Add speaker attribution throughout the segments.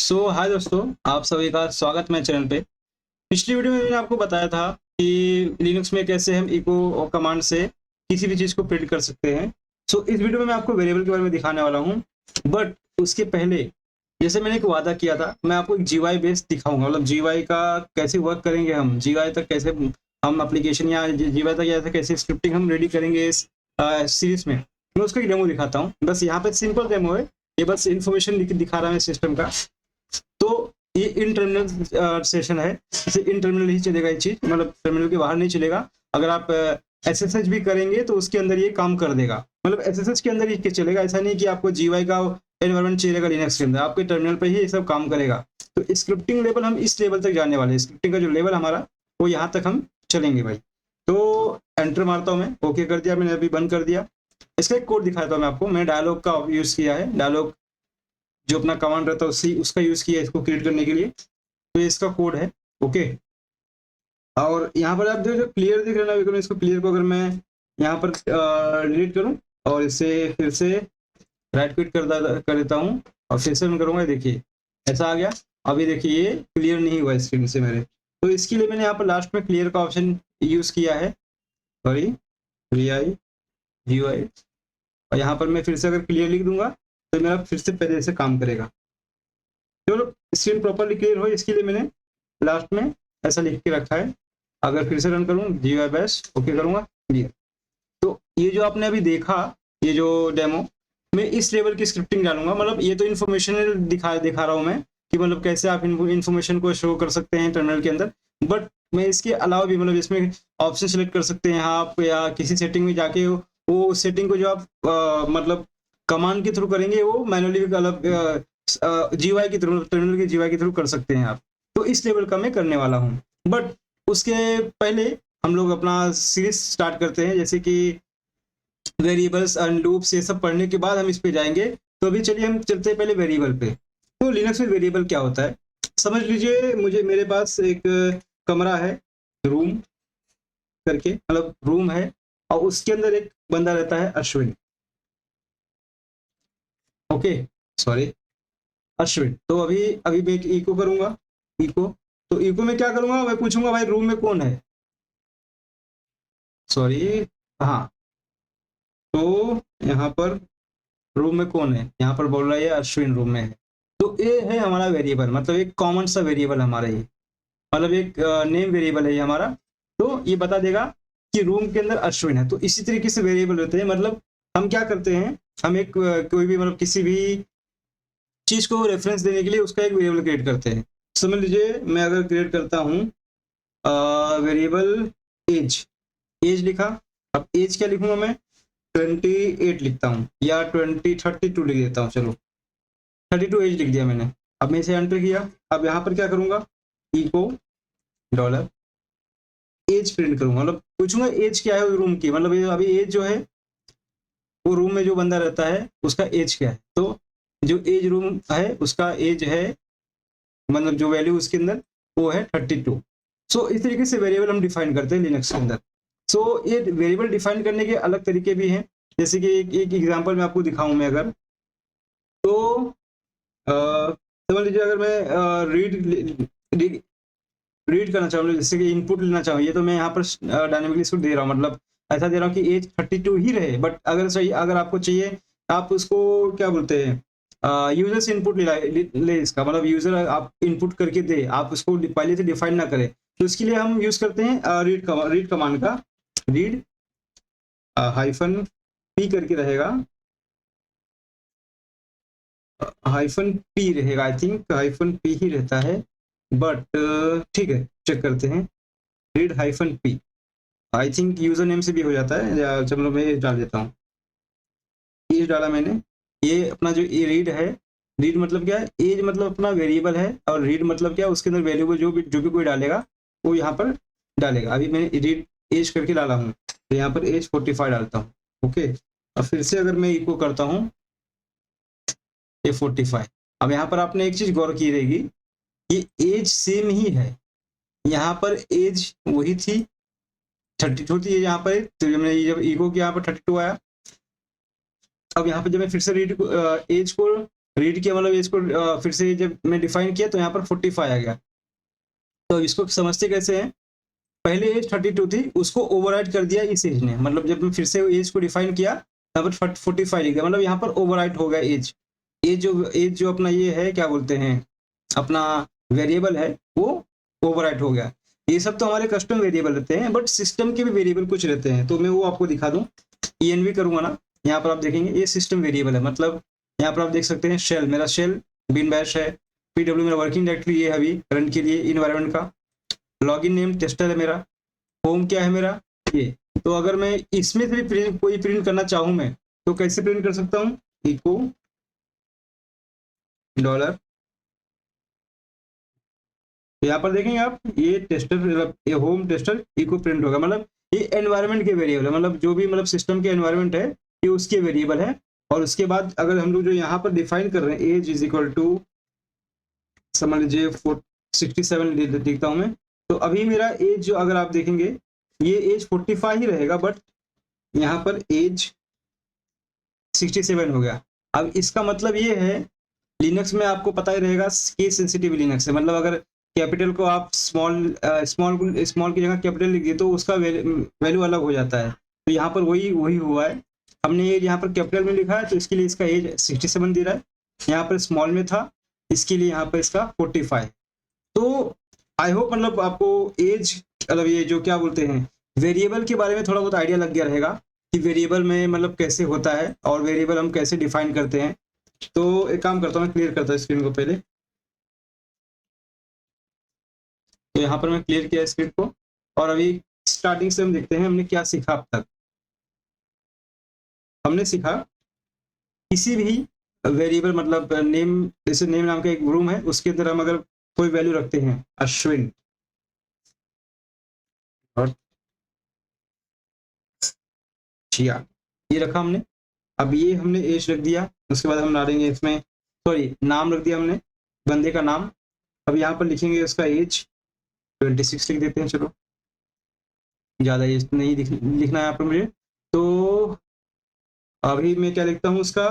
Speaker 1: हाय दोस्तों, आप सभी का स्वागत है चैनल पे। पिछली वीडियो में मैंने आपको बताया था कि लिनक्स में कैसे हम इको कमांड से किसी भी चीज़ को प्रिंट कर सकते हैं। इस वीडियो में मैं आपको वेरिएबल के बारे में दिखाने वाला हूँ। बट उसके पहले जैसे मैंने एक वादा किया था, मैं आपको एक जीयूआई बेस दिखाऊंगा। मतलब जीयूआई का कैसे वर्क करेंगे, हम जीयूआई तक कैसे हम एप्लीकेशन या जीयूआई तक या कैसे स्क्रिप्टिंग हम रेडी करेंगे इस सीरीज में। मैं उसका एक डेमो दिखाता हूँ। बस यहाँ पे सिंपल डेमो है, ये बस इन्फॉर्मेशन दिखा रहा है सिस्टम का। तो ये इन टर्मिनल सेशन है, इसे इन टर्मिनल ही चलेगा ये चीज, मतलब टर्मिनल के बाहर नहीं चलेगा। अगर आप एसएसएच भी करेंगे तो उसके अंदर ये काम कर देगा, मतलब एसएसएच के अंदर ही चलेगा। ऐसा नहीं कि आपको जीयूआई का एनवायरनमेंट चलेगा लिनक्स के अंदर, आपके टर्मिनल पे ही ये सब काम करेगा। तो स्क्रिप्टिंग लेवल हम इस लेवल तक जाने वाले हैं। स्क्रिप्टिंग का जो लेवल हमारा वो यहाँ तक हम चलेंगे भाई। तो एंटर मारता हूँ मैं, ओके कर दिया मैंने, अभी बंद कर दिया। इसका एक कोड दिखाता हूँ मैं आपको। मैंने डायलॉग का यूज किया है, डायलॉग जो अपना कमांड रहता है उसी उसका यूज किया है इसको क्रिएट करने के लिए। तो ये इसका कोड है, ओके। और यहाँ पर आप देखो क्लियर दिख रहा है ना, इसको क्लियर को अगर मैं यहाँ पर डिलीट करूँ और इसे फिर से राइट क्लिक कर देता हूँ और फिर से मैं करूँगा, देखिए ऐसा आ गया। अभी देखिए ये क्लियर नहीं हुआ स्क्रीन से मेरे, तो इसके लिए मैंने यहाँ पर लास्ट में क्लियर का ऑप्शन यूज किया है। Sorry, GUI। और यहाँ पर मैं फिर से अगर क्लियर लिख दूंगा तो मेरा फिर से पहले से काम करेगा। चलो स्क्रीन प्रॉपरली क्लियर हो, इसके लिए मैंने लास्ट में ऐसा लिख के रखा है। अगर फिर से रन करूँ GUI बेस, ओके करूँगा, क्लियर। तो ये जो आपने अभी देखा, ये जो डेमो, मैं इस लेवल की स्क्रिप्टिंग डालूंगा। मतलब ये तो इन्फॉर्मेशनल दिखा रहा हूँ मैं कि मतलब कैसे आप इन्फॉर्मेशन को शो कर सकते हैं टर्मिनल के अंदर। बट मैं इसके अलावा भी मतलब इसमें ऑप्शन सेलेक्ट कर सकते हैं आप, या किसी सेटिंग में जाके वो सेटिंग को जो आप मतलब कमांड के थ्रू करेंगे वो मैनुअली अलग जीयूआई के थ्रू, टर्मिनल के जीयूआई के थ्रू कर सकते हैं आप। तो इस लेवल का मैं करने वाला हूँ। बट उसके पहले हम लोग अपना सीरीज स्टार्ट करते हैं, जैसे कि वेरिएबल्स एंड लूप्स ये सब पढ़ने के बाद हम इस पे जाएंगे। तो अभी चलिए हम चलते हैं पहले वेरिएबल पे। तो लिनक्स में वेरिएबल क्या होता है समझ लीजिए। मेरे पास एक कमरा है, रूम करके, मतलब रूम है, और उसके अंदर एक बंदा रहता है अश्विन, ओके, सॉरी अश्विन। तो अभी अभी मैं एक इको करूंगा, इको। तो इको में क्या करूंगा, मैं पूछूंगा भाई रूम में कौन है, सॉरी, हाँ। तो यहाँ पर रूम में कौन है, यहाँ पर बोल रहा है अश्विन रूम में है। तो ये है हमारा वेरिएबल, मतलब एक कॉमन सा वेरिएबल हमारा ये, मतलब एक नेम वेरिएबल है ये हमारा। तो ये बता देगा कि रूम के अंदर अश्विन है। तो इसी तरीके से वेरिएबल होते हैं। मतलब हम क्या करते हैं, हम एक कोई भी मतलब किसी भी चीज को रेफरेंस देने के लिए उसका एक वेरिएबल क्रिएट करते हैं। समझ लीजिए मैं अगर क्रिएट करता हूँ वेरिएबल एज, एज लिखा। अब एज क्या लिखूंगा मैं, 28 लिखता हूँ, या 32 लिख देता हूँ, चलो 32 एज लिख दिया मैंने। अब मैं इसे एंटर किया। अब यहाँ पर क्या करूंगा, इको डॉलर एज प्रिंट करूंगा, मतलब पूछूंगा एज क्या है रूम की। मतलब अभी एज जो है वो रूम में जो बंदा रहता है उसका एज क्या है। तो जो एज रूम है उसका एज है, मतलब जो वैल्यू उसके अंदर वो है 32। इस तरीके से वेरिएबल हम डिफाइन करते हैं लिनक्स के अंदर। ये वेरिएबल डिफाइन करने के अलग तरीके भी हैं। जैसे कि एक एग्जांपल मैं आपको दिखाऊं मैं अगर, तो समझ लीजिए अगर मैं रीड करना चाहूँ, जैसे कि इनपुट लेना चाहूँ, ये तो मैं यहाँ पर डायनेमिकली इसको दे रहा हूँ, मतलब ऐसा दे रहा हूँ कि एज 32 ही रहे। बट अगर सही, अगर आपको चाहिए आप उसको क्या बोलते हैं, यूजर से इनपुट ले इसका, मतलब यूजर आप इनपुट करके दे, आप उसको पहले से डिफाइन ना करें। तो इसके लिए हम यूज करते हैं रीड कमांड का। रीड हाइफन पी करके रहेगा, हाइफन पी रहेगा, आई थिंक हाइफन पी ही रहता है। बट ठीक है, चेक करते हैं। Read hyphen P, I think user name से भी हो जाता है, या चलो मैं ये डाल देता हूँ, ये डाला मैंने। ये अपना जो ये रीड है, रीड मतलब क्या है, एज मतलब अपना वेरिएबल है, और रीड मतलब क्या है, उसके अंदर वेरिएबल जो भी कोई डालेगा वो यहाँ पर डालेगा। अभी मैंने रीड एज करके डाला हूँ, तो यहाँ पर एज 45 डालता हूँ, ओके। और फिर से अगर मैं इको करता हूँ ये 45। अब यहाँ पर आपने एक चीज गौर की रहेगी, ये एज सेम ही है, यहाँ पर एज वही थी 32 थी यहाँ पर। तो जब मैंने जब इको किया यहाँ पर 32 आया। अब यहाँ पे जब मैं फिर से रीड एज को रीड किया मतलब इसको फिर से जब मैं डिफाइन किया तो यहाँ पर 45 आ गया। तो इसको समझते कैसे हैं, पहले एज 32 थी, उसको ओवरराइड कर दिया इस एज ने, मतलब जब मैं फिर से एज को डिफाइन किया यहाँ पर 45 लिख दिया, मतलब यहाँ पर ओवरराइड हो गया एज। एज जो अपना ये है क्या बोलते हैं अपना वेरिएबल है वो ओवरराइड हो गया। ये सब तो हमारे कस्टम वेरिएबल रहते हैं, बट सिस्टम के भी वेरिएबल कुछ रहते हैं, तो मैं वो आपको दिखा दूं। env करूंगा ना, यहाँ पर आप देखेंगे ये सिस्टम वेरिएबल है, मतलब यहाँ पर आप देख सकते हैं शेल, मेरा शेल बिन बैश है, pw मेरा वर्किंग डायरेक्टरी ये है अभी रन के लिए इन्वायरमेंट का, लॉगिन नेम टेस्टर है मेरा, होम क्या है मेरा ये। तो अगर मैं इसमें से भी कोई प्रिंट करना चाहूं मैं तो कैसे प्रिंट कर सकता हूँ, इको डॉलर, तो यहाँ पर देखेंगे आप ये टेस्टर, ये होम टेस्टर इको प्रिंट होगा, मतलब ये एनवायरनमेंट के वेरिएबल है, मतलब जो भी मतलब सिस्टम के एनवायरनमेंट है ये उसके वेरिएबल है। और उसके बाद अगर हम लोग जो यहाँ पर डिफाइन कर रहे हैं एज इज इक्वल टू समझ लीजिए 67 लिखता हूँ मैं, तो अभी मेरा एज जो अगर आप देखेंगे ये एज 45 ही रहेगा, बट यहाँ पर एज 67 हो गया। अब इसका मतलब ये है लिनक्स में आपको पता ही रहेगा केस सेंसिटिव लिनक्स है, मतलब अगर कैपिटल को आप स्मॉल की जगह कैपिटल लिख दिए तो उसका वैल्यू अलग हो जाता है। तो यहाँ पर वही हुआ है, हमने ये यहाँ पर कैपिटल में लिखा है तो इसके लिए इसका एज 67 दे रहा है, यहाँ पर स्मॉल में था इसके लिए यहाँ पर इसका 45। तो आई होप मतलब आपको एज मतलब ये जो क्या बोलते हैं वेरिएबल के बारे में थोड़ा बहुत आइडिया लग गया रहेगा कि वेरिएबल में मतलब कैसे होता है और वेरिएबल हम कैसे डिफाइन करते हैं। तो एक काम करता हूँ मैं क्लियर करता हूँ स्क्रीन को पहले, तो यहाँ पर मैं क्लियर किया स्क्रीन को और अभी स्टार्टिंग से हम देखते हैं हमने क्या सीखा अब तक। हमने सीखा किसी भी वेरिएबल मतलब नेम, जैसे नेम नाम का एक रूम है उसके अंदर हम अगर कोई वैल्यू रखते हैं अश्विन और जिया, ये रखा हमने, अब ये हमने एज रख दिया, उसके बाद हम डालेंगे इसमें सॉरी नाम रख दिया हमने बंदे का नाम, अब यहाँ पर लिखेंगे उसका एज 26 लिख देते हैं, चलो ज़्यादा एज नहीं लिखना है यहाँ पर मुझे। तो अभी मैं क्या लिखता हूँ उसका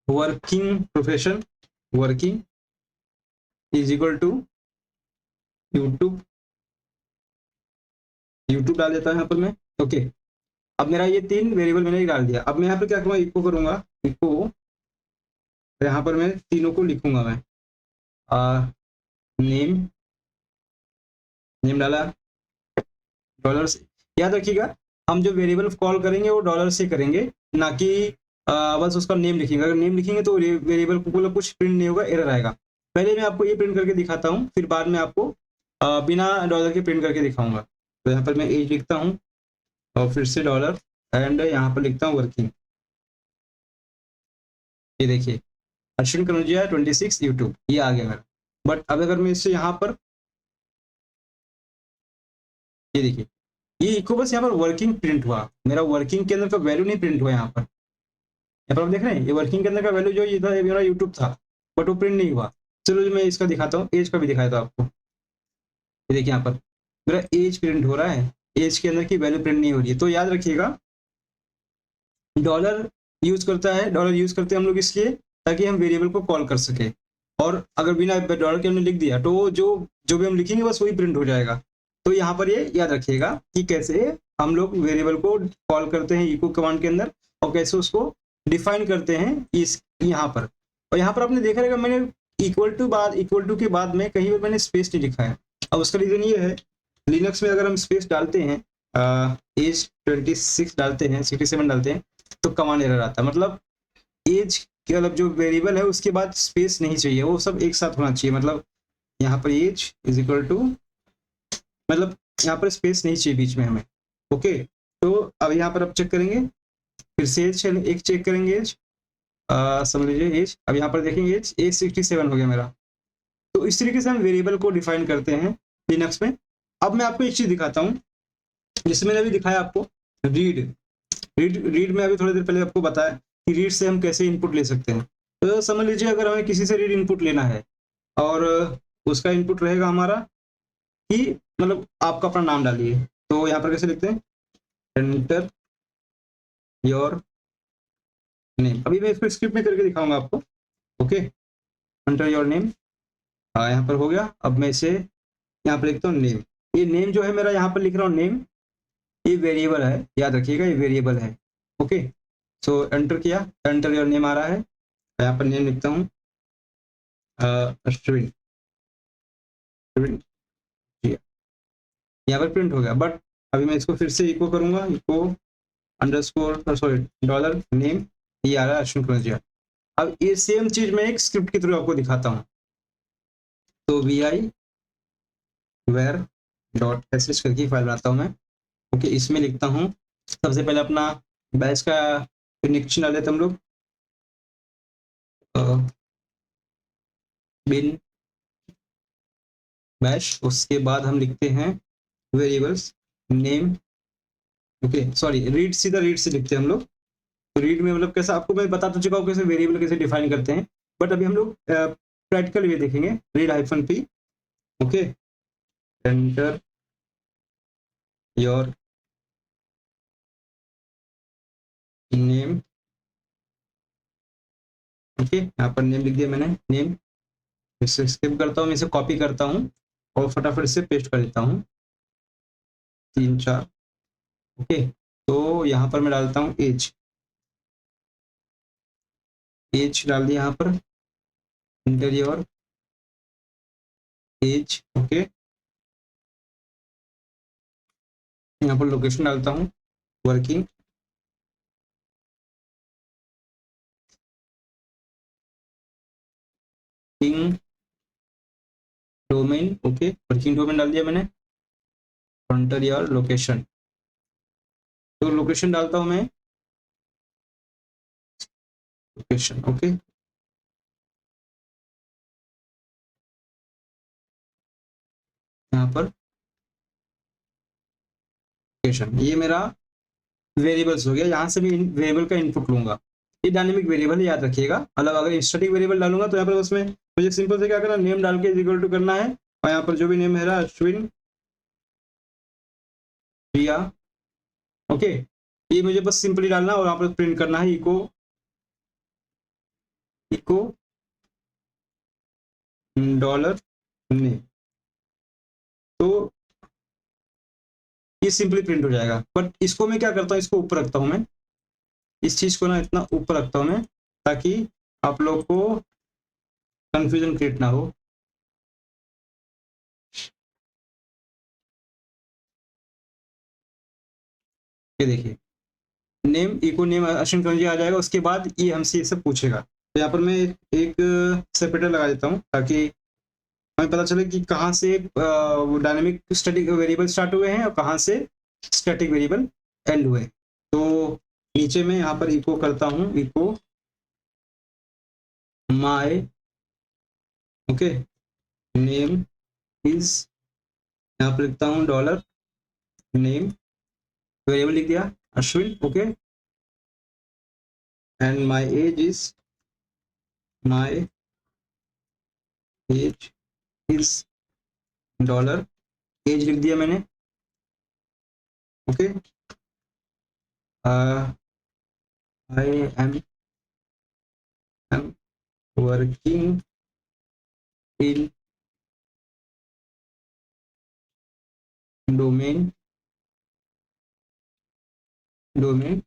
Speaker 1: working profession, working is equal to YouTube, YouTube डाल देता हूँ यहाँ पर मैं। ओके, अब मेरा ये 3 वेरिएबल मैंने डाल दिया, अब मैं यहाँ पर क्या करूँगा इको करूँगा, इको यहाँ पर मैं तीनों को लिखूंगा मैं नेम, नेम डाला डॉलर से, याद रखिएगा हम जो वेरिएबल कॉल करेंगे वो डॉलर से करेंगे, ना कि बस उसका नेम लिखेंगे, अगर नेम लिखेंगे तो वेरिएबल को मतलब कुछ प्रिंट नहीं होगा, एरर आएगा। पहले मैं आपको ये प्रिंट करके दिखाता हूँ, फिर बाद में आपको बिना डॉलर के प्रिंट करके दिखाऊंगा। तो यहाँ पर मैं एज लिखता हूँ और फिर से डॉलर एंड यहाँ पर लिखता हूँ वर्किंग, ये देखिए अश्विन कनौजिया 26 यूट्यूब ये आ गया मेरा। बट अब अगर मैं इससे यहाँ पर ये देखिए ये इको बस यहाँ पर वर्किंग प्रिंट हुआ, मेरा वर्किंग के अंदर का वैल्यू नहीं प्रिंट हुआ यहाँ पर आप देख रहे हैं ये वर्किंग के अंदर का वैल्यू जो ये था मेरा यूट्यूब था बट वो प्रिंट नहीं हुआ। चलो जो मैं इसका दिखाता हूँ एज का भी दिखाया था आपको, ये देखिए यहाँ पर मेरा एज प्रिंट हो रहा है, एज के अंदर की वैल्यू प्रिंट नहीं हो रही है। तो याद रखिएगा डॉलर यूज करता है, डॉलर यूज करते हैं हम लोग इसलिए ताकि हम वेरिएबल को कॉल कर सके, और अगर बिना डॉलर के हमने लिख दिया तो जो भी हम लिखेंगे बस वही प्रिंट हो जाएगा। तो यहाँ पर ये याद रखिएगा कि कैसे हम लोग वेरिएबल को कॉल करते हैं इको कमांड के अंदर और कैसे उसको डिफाइन करते हैं इस यहाँ पर। और यहाँ पर आपने देखा रहेगा मैंने इक्वल टू के बाद में कहीं पर मैंने स्पेस नहीं लिखा है। अब उसका रीजन ये है लिनक्स में अगर हम स्पेस डालते हैं एज 26 डालते हैं 67 डालते हैं तो कमांड एरर आता है, मतलब एज के मतलब जो वेरिएबल है उसके बाद स्पेस नहीं चाहिए, वो सब एक साथ होना चाहिए, मतलब यहाँ पर एज इज इक्वल टू मतलब यहाँ पर स्पेस नहीं चाहिए बीच में हमें। ओके, तो अब यहाँ पर अब चेक करेंगे फिर से एज एक चेक करेंगे एज समझ लीजिए एज, अब यहाँ पर देखेंगे एज 67 हो गया मेरा। तो इस तरीके से हम वेरिएबल को डिफाइन करते हैं लिनक्स में। अब मैं आपको एक चीज दिखाता हूँ जिसमें मैंने अभी दिखाया आपको रीड में अभी थोड़ी देर पहले आपको बताया कि रीड से हम कैसे इनपुट ले सकते हैं। तो समझ लीजिए अगर हमें किसी से रीड इनपुट लेना है और उसका इनपुट रहेगा हमारा कि मतलब आपका अपना नाम डालिए, तो यहाँ पर कैसे लिखते हैं एंटर योर नेम। अभी मैं इसको स्क्रिप्ट में करके दिखाऊंगा आपको, ओके, एंटर योर नेम। हाँ, यहाँ पर हो गया। अब मैं इसे यहाँ पर लिखता हूँ नेम। ये नेम जो है मेरा यहाँ पर लिख रहा हूँ नेम, ये वेरिएबल है, याद रखिएगा ये वेरिएबल है। ओके, सो एंटर किया, एंटर योर नेम आ रहा है, यहाँ पर नेम लिखता हूँ अश्विन। यहाँ पर प्रिंट हो गया, बट अभी मैं इसको फिर से इको करूंगा, eco underscore sorry dollar name, ये आ रहा है अश्विन कनौजिया। अब ये सेम चीज मैं एक स्क्रिप्ट के थ्रू आपको दिखाता हूँ। तो vi where डॉट sh करके फाइल बनाता हूँ मैं। ओके, इसमें लिखता हूँ सबसे पहले अपना बैच का कनेक्शन डाल लेते हम लोग, बिन बैश। उसके बाद हम लिखते हैं variables name. Okay sorry, read, सीधा रीड से लिखते हैं हम लोग। तो रीड में मतलब कैसा, आपको मैं बता तो चुका हूँ कैसे वेरिएबल कैसे डिफाइन करते हैं, बट अभी हम लोग प्रैक्टिकल वे देखेंगे। Read hyphen P. Okay, enter your name. Okay, यहाँ पर नेम लिख दिया मैंने, नेम। इसे स्किप करता हूँ, मैं इसे कॉपी करता हूँ और फटाफट से पेस्ट कर देता हूँ 3 4। ओके, तो यहाँ पर मैं डालता हूँ एज, एज डाल दिया यहाँ पर, एंटर योर एज। ओके, यहाँ पर लोकेशन डालता हूँ working, king domain. Okay, working domain डाल दिया मैंने, एंटर योर लोकेशन। तो लोकेशन डालता हूँ मैं लोकेशन। ओके, यहाँ पर लोकेशन, ये मेरा वेरिएबल्स हो गया। यहाँ से मैं वेरिएबल का इनपुट लूंगा, ये डायनेमिक वेरिएबल है, याद रखिएगा। मतलब अगर स्टैटिक वेरिएबल डालूंगा तो यहाँ पर उसमें मुझे सिंपल से क्या करना, नेम डाल के इक्वल टू करना है, और यहाँ पर जो भी नेम है अश्विन प्रिया। ओके, ये मुझे बस सिंपली डालना और यहाँ पर प्रिंट करना है इको, इको डॉलर नेम। तो ये सिंपली प्रिंट हो जाएगा। बट इसको मैं क्या करता हूँ, इसको ऊपर रखता हूँ मैं, इस चीज को ना इतना ऊपर रखता हूँ मैं, ताकि आप लोग को कंफ्यूजन क्रिएट ना हो। ये देखिए, नेम इको नेम अश्विन कनौजिया आ जाएगा। उसके बाद ये हमसे ये सब पूछेगा, तो यहाँ पर मैं एक सेपरेटर लगा देता हूँ ताकि हमें पता चले कि कहाँ से वो डायनेमिक स्टैटिक वेरिएबल स्टार्ट हुए हैं और कहाँ से स्टैटिक वेरिएबल एंड हुए। तो नीचे में यहाँ पर इको करता हूँ, echo my okay name is, यहाँ पर लिखता हूँ डॉलर नेम, वेरिएबल लिख दिया Ashwin. Okay, and my age is dollar age लिख दिया मैंने। Okay, I am working in domain, domain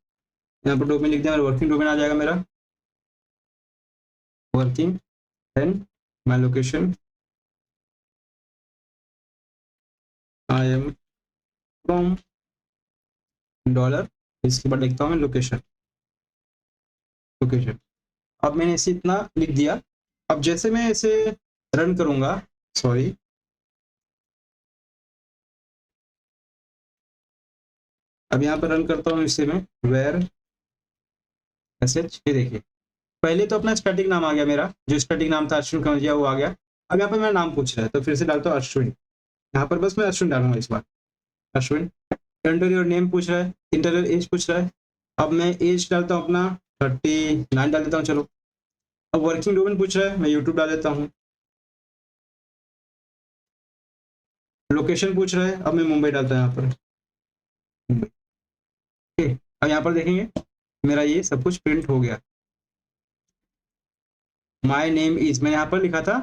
Speaker 1: यहाँ पर डोमेन लिख दिया, वर्किंग डोमेन आ जाएगा मेरा, working. Then my location, I am from dollar, इसके बाद लिखता हूँ मैं लोकेशन, लोकेशन। अब मैंने इसे इतना लिख दिया। अब जैसे मैं इसे रन करूंगा, सॉरी अब यहाँ पर रन करता हूँ इसे मैं, वेयर मैसेज। ये देखिए, पहले तो अपना स्टैटिक नाम आ गया मेरा, जो स्टैटिक नाम था अश्विन कनौजिया वो आ गया। अब यहाँ पर मेरा नाम पूछ रहा है, तो फिर से डालता हूँ अश्विन। यहाँ पर बस मैं अश्विन डालूंगा इस बार, अश्विन। एंटर योर नेम पूछ रहा है, इंटर योर एज पूछ रहा है। अब मैं एज डालता हूँ अपना 39 डाल देता हूँ, चलो। अब वर्किंग डोमेन पूछ रहा है, मैं यूट्यूब डाल देता हूँ। लोकेशन पूछ रहा है, अब मैं मुंबई डालता हूँ यहाँ पर, मुंबई। ठीक, अब यहाँ पर देखेंगे मेरा ये सब कुछ प्रिंट हो गया। माई नेम इज, मैंने यहाँ पर लिखा था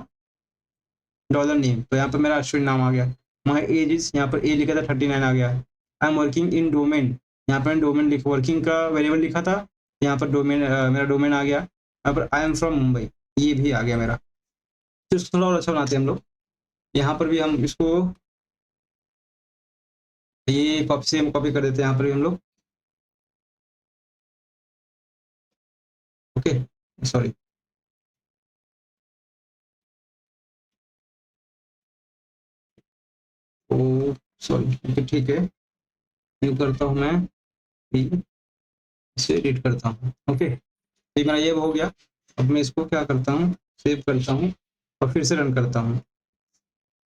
Speaker 1: डॉलर नेम, तो यहाँ पर मेरा अश्विन नाम आ गया। माई एज इज, यहाँ पर एज लिखा था 39 आ गया। आई एम वर्किंग इन डोमेन, यहाँ पर डोमेन लिखा, वर्किंग का वेरिएबल लिखा था, यहाँ पर डोमेन मेरा डोमेन आ गया। यहाँ पर आई एम फ्रॉम मुंबई, ये भी आ गया मेरा। तो इसको थोड़ा और अच्छा बनाते हैं हम लोग। यहाँ पर भी हम इसको ये कॉपी से कॉपी कर देते हैं, यहाँ पर भी हम लोग। ओके, सॉरी, ओ सॉरी, ठीक है, न्यू करता हूँ मैं, इसे एडिट करता हूँ। ओके, तो मेरा ये हो गया। अब मैं इसको क्या करता हूँ, सेव करता हूँ और फिर से रन करता हूँ।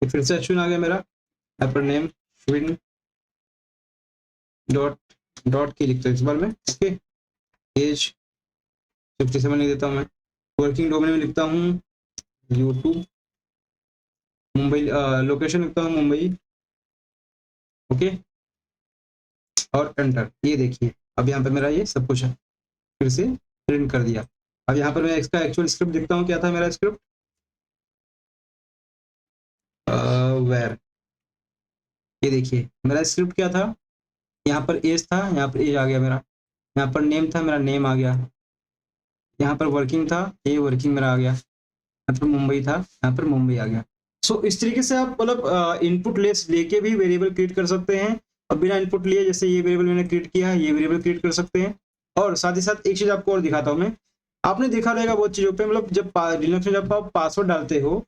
Speaker 1: फिर से अश्विन आ गया मेरा। यहाँ पर नेम अश्विन डॉट की लिखता हूँ इस बार में। ओके, एज 57 लिख देता हूँ मैं। वर्किंग डोमेन में लिखता हूँ यूट्यूब, मुंबई, लोकेशन लिखता हूँ मुंबई। ओके, और एंटर। ये देखिए अब यहाँ पे मेरा ये सब कुछ है, फिर से प्रिंट कर दिया। अब यहाँ पर मैं इसका एक्चुअल स्क्रिप्ट देखता हूँ, क्या था मेरा स्क्रिप्ट, वेर, ये देखिए मेरा स्क्रिप्ट क्या था, यहाँ पर एज था, यहाँ पर एज आ गया मेरा। यहाँ पर नेम था, मेरा नेम आ गया। यहाँ पर वर्किंग था, ये वर्किंग मेरा आ गया। यहाँ पर मुंबई था, यहाँ पर मुंबई आ गया। सो इस तरीके से आप मतलब इनपुट लेस लेके भी वेरिएबल क्रिएट कर सकते हैं, और बिना इनपुट लिए, जैसे ये वेरिएबल मैंने क्रिएट किया है, ये वेरिएबल क्रिएट कर सकते हैं। और साथ ही साथ एक चीज आपको और दिखाता हूँ मैं, आपने देखा रहेगा बहुत चीजों पे, मतलब जब लिनक्स में जब आप पासवर्ड डालते हो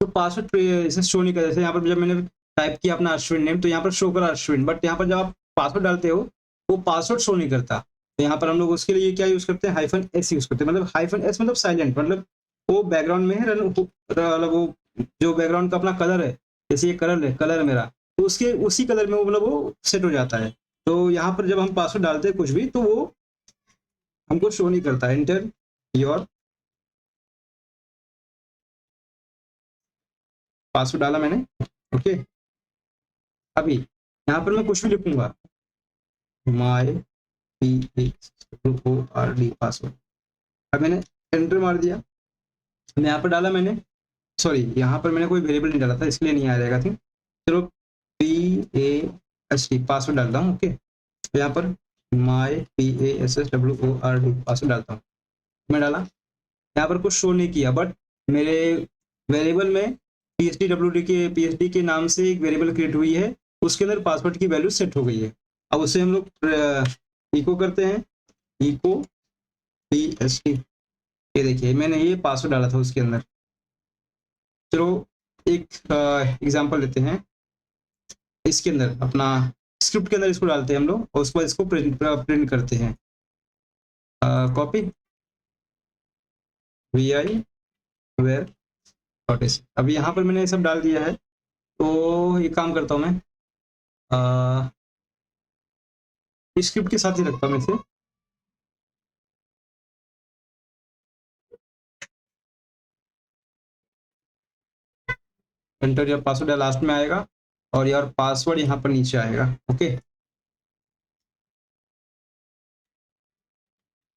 Speaker 1: तो पासवर्ड इसे शो नहीं करता। जैसे यहाँ पर जब मैंने टाइप किया अपना अश्विन नेम, तो यहाँ पर शो करा अश्विन, बट यहाँ पर जब आप पासवर्ड डालते हो वो पासवर्ड शो नहीं करता। तो यहाँ पर हम लोग उसके लिए क्या यूज करते हैं, -s यूज करते हैं। मतलब -s मतलब साइलेंट, मतलब वो बैकग्राउंड में है, मतलब वो जो बैकग्राउंड का अपना कलर है, जैसे ये कलर है मेरा, तो उसके उसी कलर में वो मतलब वो सेट हो जाता है। तो यहाँ पर जब हम पासवर्ड डालते हैं कुछ भी, तो वो हमको शो नहीं करता। एंटर योर पासवर्ड डाला मैंने। ओके, अभी यहाँ पर मैं कुछ भी लिखूंगा, माई PASWORD पासवर्ड। अब मैंने एंटर मार दिया। मैं यहाँ पर डाला मैंने, सॉरी यहाँ पर मैंने कोई वेरिएबल नहीं डाला था, इसलिए नहीं आ जाएगा थी। चलो PASWORD पासवर्ड डालता हूँ। ओके, तो यहाँ पर माई PASWORD पासवर्ड डालता हूँ। मैं डाला, यहाँ पर कुछ शो नहीं किया, बट मेरे वेरिएबल में PSD के नाम से एक वेरिएबल क्रिएट हुई है, उसके अंदर पासवर्ड की वैल्यू सेट हो गई है। अब उसे हम लोग इको करते हैं, इको PSD। ये देखिए मैंने ये पासवर्ड डाला था उसके अंदर। चलो एक एग्जांपल लेते हैं, इसके अंदर अपना स्क्रिप्ट के अंदर इसको डालते हैं हम लोग, और उसके बाद इसको प्रिंट करते हैं। Copy vi where dot S. अभी यहाँ पर मैंने ये सब डाल दिया है, तो ये काम करता हूँ मैं, स्क्रिप्ट के साथ ही रखता हूँ मैं इसे। एंटर योर पासवर्ड लास्ट में आएगा, और योर पासवर्ड यहाँ पर नीचे आएगा। Okay,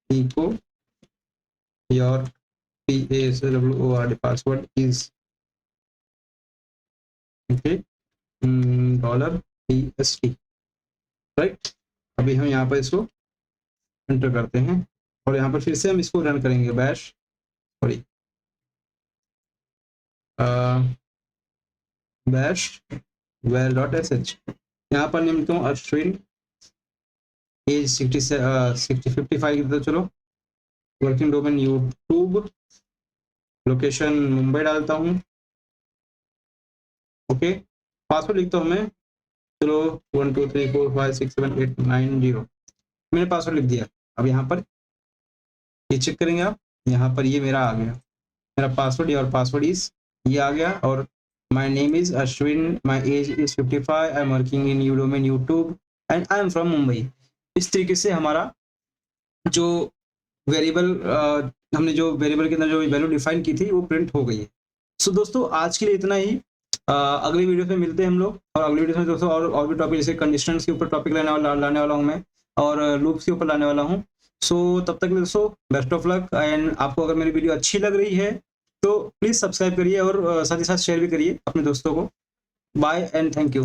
Speaker 1: echo your PASWORD password is $PST, right. अभी हम यहाँ पर इसको एंटर करते हैं, और यहाँ पर फिर से हम इसको रन करेंगे, bash, sorry, bash where dot sh। यहाँ पर मैं लिखता हूँ अश्विन, एज 55 तो चलो, working domain YouTube, location Mumbai डालता हूँ। ओके, पासवर्ड लिखता हूँ मैं, चलो 1 2 3 4 5 6 7 8 9 0, मैंने पासवर्ड लिख दिया। अब यहाँ पर ये चेक करेंगे आप, यहाँ पर ये मेरा आ गया, मेरा पासवर्ड, और पासवर्ड इज ये आ गया, और my name is Ashwin, my age is 55, I am working in you domain YouTube, and I am from Mumbai. इस तरीके से हमारा जो वेरिएबल हमने जो वेरिएबल के अंदर जो वैल्यू डिफाइन की थी वो प्रिंट हो गई है। सो दोस्तों आज के लिए इतना ही। अगली वीडियो में मिलते हैं हम लोग, और अगली वीडियो में दोस्तों और भी टॉपिक, जैसे कंडीशंस के ऊपर टॉपिक लाने वाला हूँ मैं, और लूप्स के ऊपर लाने वाला हूँ। सो तब तक के लिए दोस्तों बेस्ट ऑफ लक। एंड आपको अगर मेरी वीडियो अच्छी लग रही है तो प्लीज़ सब्सक्राइब करिए और साथ ही साथ शेयर भी करिए अपने दोस्तों को। Bye and thank you.